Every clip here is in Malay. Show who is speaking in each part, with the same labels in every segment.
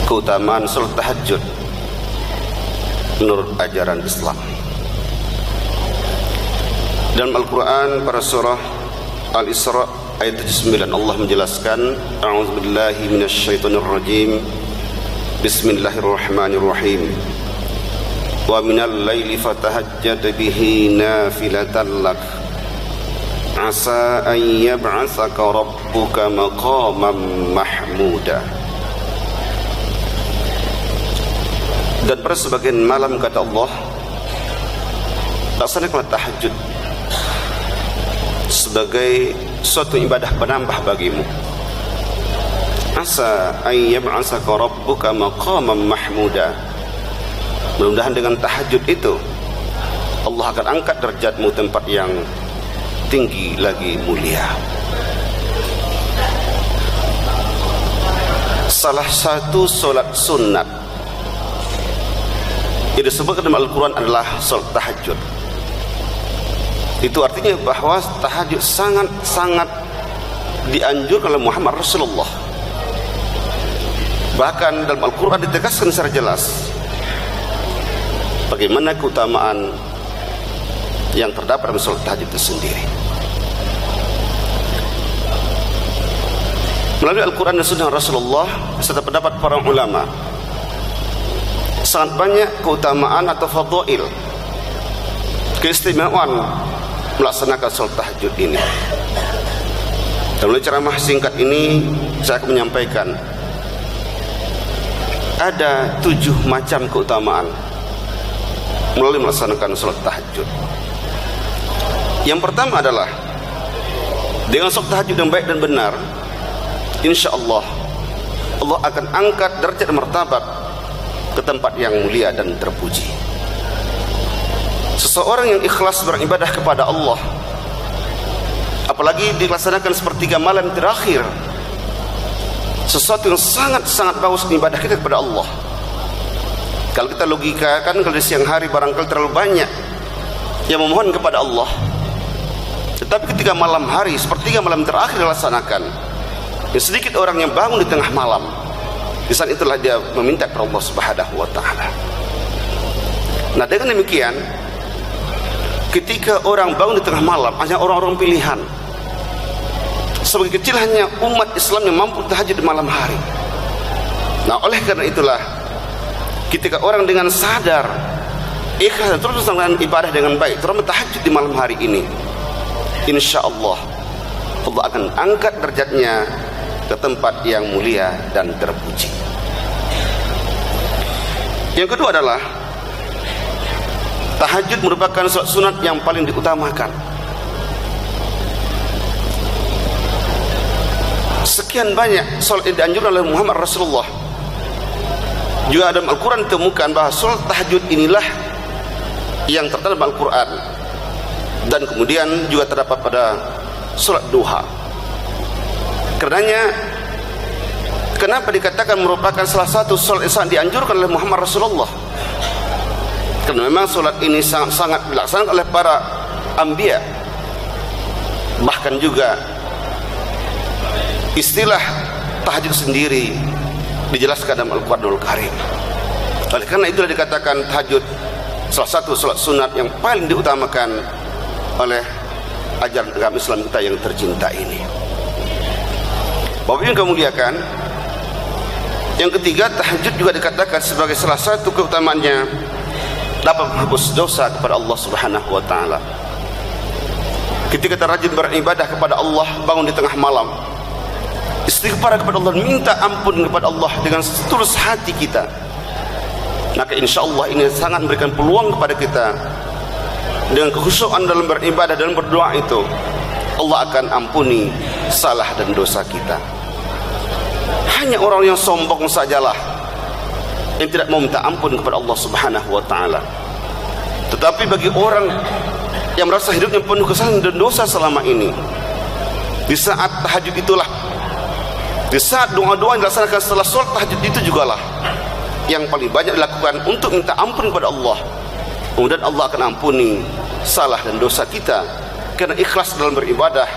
Speaker 1: keutamaan salat tahajud menurut ajaran Islam. Dalam Al-Quran pada surah Al-Isra ayat 79 Allah menjelaskan, a'udzubillahi minasyaitonirrajim, bismillahirrahmanirrahim, wa minal laili fatahajjad bihi nafilatan lak asa an yab'atsaka rabbuka maqaman mahmuda. Dan pada sebagian malam kata Allah, laksanakanlah tahajud sebagai suatu ibadah penambah bagimu. Asa ay yab'atsaka rabbuka maqaman mahmuda. Mudah-mudahan dengan tahajud itu Allah akan angkat derajatmu tempat yang tinggi lagi mulia. Salah satu solat sunat yang disebutkan dalam Al-Quran adalah salat tahajud. Itu artinya bahwa tahajud sangat-sangat dianjurkan oleh Muhammad Rasulullah. Bahkan dalam Al-Quran ditegaskan secara jelas bagaimana keutamaan yang terdapat dalam salat tahajud itu sendiri. Melalui Al-Quran dan Sunnah Rasulullah serta pendapat para ulama, sangat banyak keutamaan atau fadail, keistimewaan melaksanakan salat tahajud ini. Dalam ceramah singkat ini saya akan menyampaikan ada 7 macam keutamaan melalui melaksanakan salat tahajud. Yang pertama adalah dengan salat tahajud yang baik dan benar, insyaallah Allah akan angkat derajat dan martabat ke tempat yang mulia dan terpuji. Seseorang yang ikhlas beribadah kepada Allah, apalagi dilaksanakan sepertiga malam terakhir, sesuatu yang sangat-sangat bagus ibadah kita kepada Allah. Kalau kita logikakan, kalau di siang hari barangkali terlalu banyak yang memohon kepada Allah, tetapi ketika malam hari sepertiga malam terakhir dilaksanakan, yang sedikit orang yang bangun di tengah malam, di saat itulah dia meminta kepada Allah Subhanahu wa taala. Nah, dengan demikian, ketika orang bangun di tengah malam, hanya orang-orang pilihan. Sebagai kecil hanya umat Islam yang mampu tahajud di malam hari. Nah, oleh karena itulah, ketika orang dengan sadar, ikhlas dan terus melaksanakan ibadah dengan baik, terutama tahajud di malam hari ini, insya Allah Allah akan angkat derajatnya ke tempat yang mulia dan terpuji. Yang kedua adalah tahajud merupakan salat sunat yang paling diutamakan. Sekian banyak salat yang dianjurkan oleh Muhammad Rasulullah. Juga dalam Al-Quran ditemukan bahwa salat tahajud inilah yang terdapat dalam Al-Quran, dan kemudian juga terdapat pada salat duha. Karenanya, kenapa dikatakan merupakan salah satu salat yang dianjurkan oleh Muhammad Rasulullah? Karena memang salat ini sangat-sangat dilaksanakan oleh para anbiya. Bahkan juga istilah tahajud sendiri dijelaskan dalam Al-Quranul Karim. Oleh karena itulah dikatakan tahajud salah satu salat sunat yang paling diutamakan oleh ajaran agama Islam kita yang tercinta ini. Bapak Ibu yang kami muliakan, yang ketiga, tahajud juga dikatakan sebagai salah satu keutamaannya dapat menghapus dosa kepada Allah Subhanahu wa taala. Ketika kita rajin beribadah kepada Allah, bangun di tengah malam, istighfar kepada Allah, minta ampun kepada Allah dengan setulus hati kita, maka insya Allah ini sangat memberikan peluang kepada kita. Dengan kekhusyukan dalam beribadah dan berdoa itu, Allah akan ampuni salah dan dosa kita. Hanya orang yang sombong sajalah yang tidak mau minta ampun kepada Allah Subhanahu wa taala. Tetapi bagi orang yang merasa hidupnya penuh kesalahan dan dosa selama ini, di saat tahajud itulah, di saat doa-doa yang dilaksanakan setelah sholat tahajud itu jugalah yang paling banyak dilakukan untuk minta ampun kepada Allah. Kemudian Allah akan ampuni salah dan dosa kita karena ikhlas dalam beribadah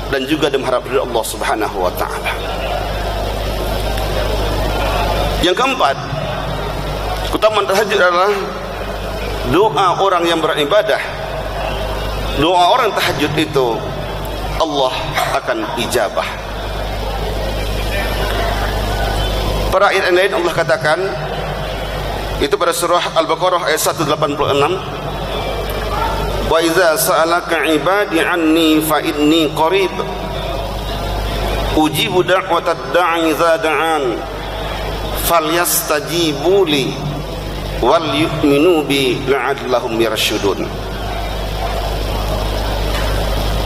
Speaker 1: dan juga mengharap dari Allah Subhanahu wa taala. Yang keempat, keutamaan tahajud adalah doa orang yang beribadah. Doa orang tahajud itu Allah akan ijabah. Pada ayat yang lain Allah katakan, itu pada surah Al-Baqarah ayat 186, wa idza sa'alaka ibadi anni fa inni qarib ujibu da'watad da'i idza da'an falyastajibu li wal yu'minu bi la'allahum yarshudun.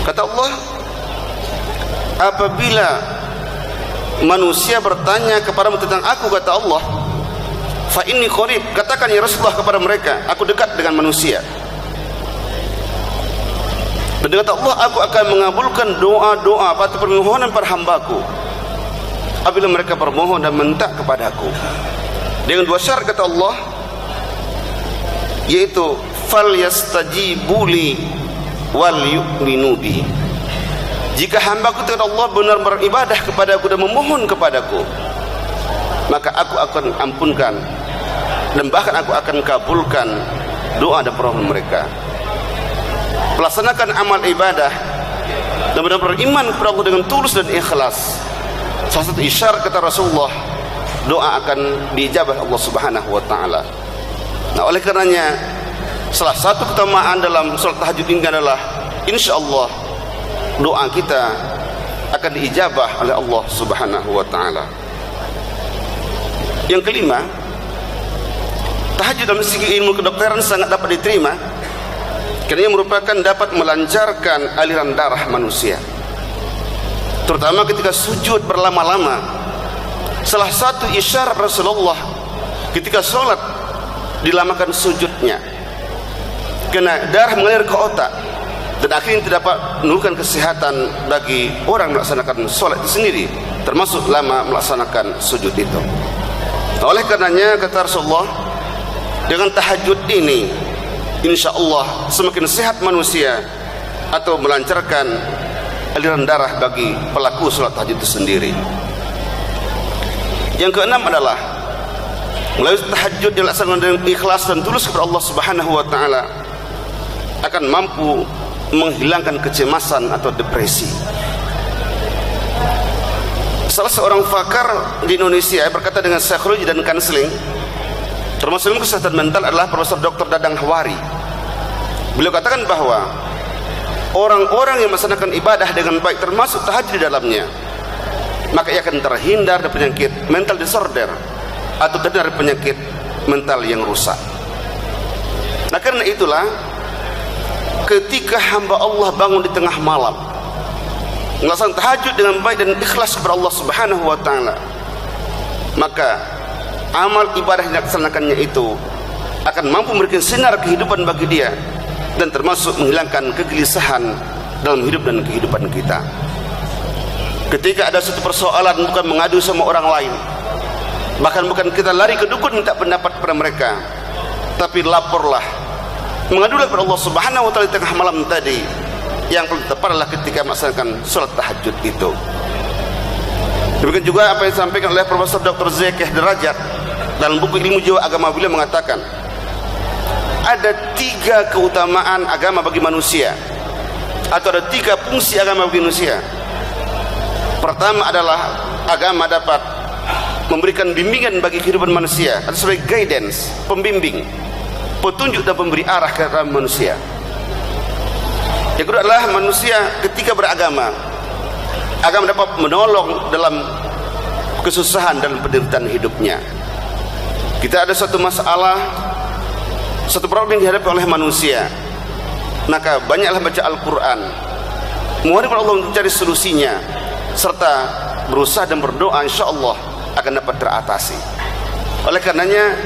Speaker 1: Kata Allah, apabila manusia bertanya kepadamu tentang aku, kata Allah, fa inni qarib, katakan ya Rasulullah kepada mereka, aku dekat dengan manusia. Dan kata Allah, aku akan mengabulkan doa-doa atau permohonan para hambaku apabila mereka bermohon dan minta kepadaku. Dengan dua syarat kata Allah, yaitu fal yastajibu li wal yu'minu bi. Jika hambaku kata Allah benar beribadah kepadaku dan memohon kepadaku, maka aku akan ampunkan dan bahkan aku akan kabulkan doa dan permohonan mereka. Melaksanakan amal ibadah dan benar-benar beriman kepada Allah dengan tulus dan ikhlas, salah satu isyarat kata Rasulullah, doa akan diijabah Allah Subhanahu wa taala. Nah, oleh karenanya salah satu keutamaan dalam salat tahajud ini adalah insyaallah doa kita akan diijabah oleh Allah Subhanahu wa taala. Yang kelima, tahajud dalam segi ilmu kedokteran sangat dapat diterima karena ia merupakan dapat melancarkan aliran darah manusia, terutama ketika sujud berlama-lama. Salah satu isyarat Rasulullah ketika sholat dilamakan sujudnya, karena darah mengalir ke otak dan akhirnya tidak dapat menurunkan kesehatan bagi orang melaksanakan sholat itu sendiri, termasuk lama melaksanakan sujud itu. Oleh karenanya kata Rasulullah, dengan tahajud ini insya Allah semakin sehat manusia atau melancarkan aliran darah bagi pelaku sholat tahajud itu sendiri. Yang keenam adalah melalui tahajud dilaksanakan dengan ikhlas dan tulus kepada Allah Subhanahu wa taala akan mampu menghilangkan kecemasan atau depresi. Salah seorang pakar di Indonesia berkata dengan psikologi dan konseling termasuk kesehatan mental adalah Profesor Dr. Dadang Hawari. Beliau katakan bahwa orang-orang yang melaksanakan ibadah dengan baik termasuk tahajud di dalamnya, maka ia akan terhindar dari penyakit mental disorder atau terhindar dari penyakit mental yang rusak. Nah, karena itulah ketika hamba Allah bangun di tengah malam melaksanakan tahajud dengan baik dan ikhlas kepada Allah Subhanahu wa taala, maka amal ibadah yang dilaksanakannya itu akan mampu memberikan sinar kehidupan bagi dia dan termasuk menghilangkan kegelisahan dalam hidup dan kehidupan kita. Ketika ada satu persoalan, bukan mengadu sama orang lain, bahkan bukan kita lari ke dukun minta pendapat pada mereka, tapi laporlah, mengadulah kepada Allah Subhanahu wa taala di tengah malam tadi. Yang paling tepat adalah ketika melaksanakan sholat tahajud itu. Demikian juga apa yang disampaikan oleh Profesor Dr. Zekeh Derajat dalam buku Ilmu Jiwa Agama. Beliau mengatakan ada 3 keutamaan agama bagi manusia, atau ada 3 fungsi agama bagi manusia. Pertama adalah agama dapat memberikan bimbingan bagi kehidupan manusia, atau sebagai guidance, pembimbing, petunjuk dan pemberi arah ke dalam manusia. Yang kedua adalah manusia ketika beragama, agama dapat menolong dalam kesusahan dan penderitaan hidupnya. Kita ada satu masalah, satu problem yang dihadapi oleh manusia, maka banyaklah baca Al-Quran, mohon kepada Allah untuk cari solusinya, serta berusaha dan berdoa, insya Allah akan dapat teratasi. Oleh karenanya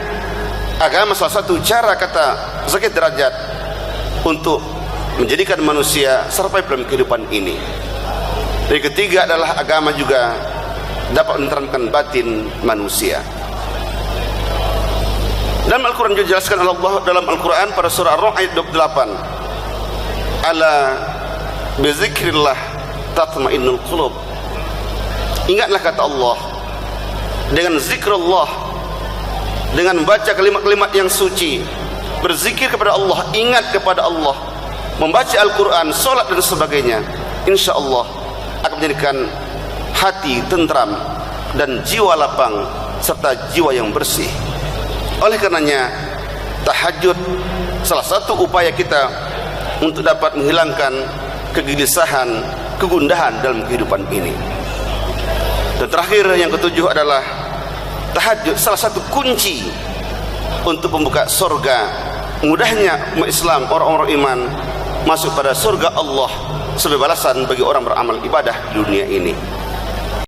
Speaker 1: agama salah satu cara, kata Zakir Derajat, untuk menjadikan manusia survive dalam kehidupan ini. Dan ketiga adalah agama juga dapat meneramkan batin manusia. Dalam Al-Quran juga dijelaskan oleh Allah dalam Al-Quran pada surah Ar-Rum ayat 28, ala bizikrillah tatma'innul qulub. Ingatlah kata Allah, dengan zikrullah dengan membaca kalimat-kalimat yang suci, berzikir kepada Allah, ingat kepada Allah, membaca Al-Quran, solat dan sebagainya, insya Allah akan menjadikan hati tentram dan jiwa lapang serta jiwa yang bersih. Oleh karenanya tahajud salah satu upaya kita untuk dapat menghilangkan kegelisahan, kegundahan dalam kehidupan ini. Dan terakhir, yang ketujuh adalah tahajud salah satu kunci untuk membuka surga, mudahnya umat Islam, orang-orang iman masuk pada surga Allah sebagai balasan bagi orang beramal ibadah di dunia ini.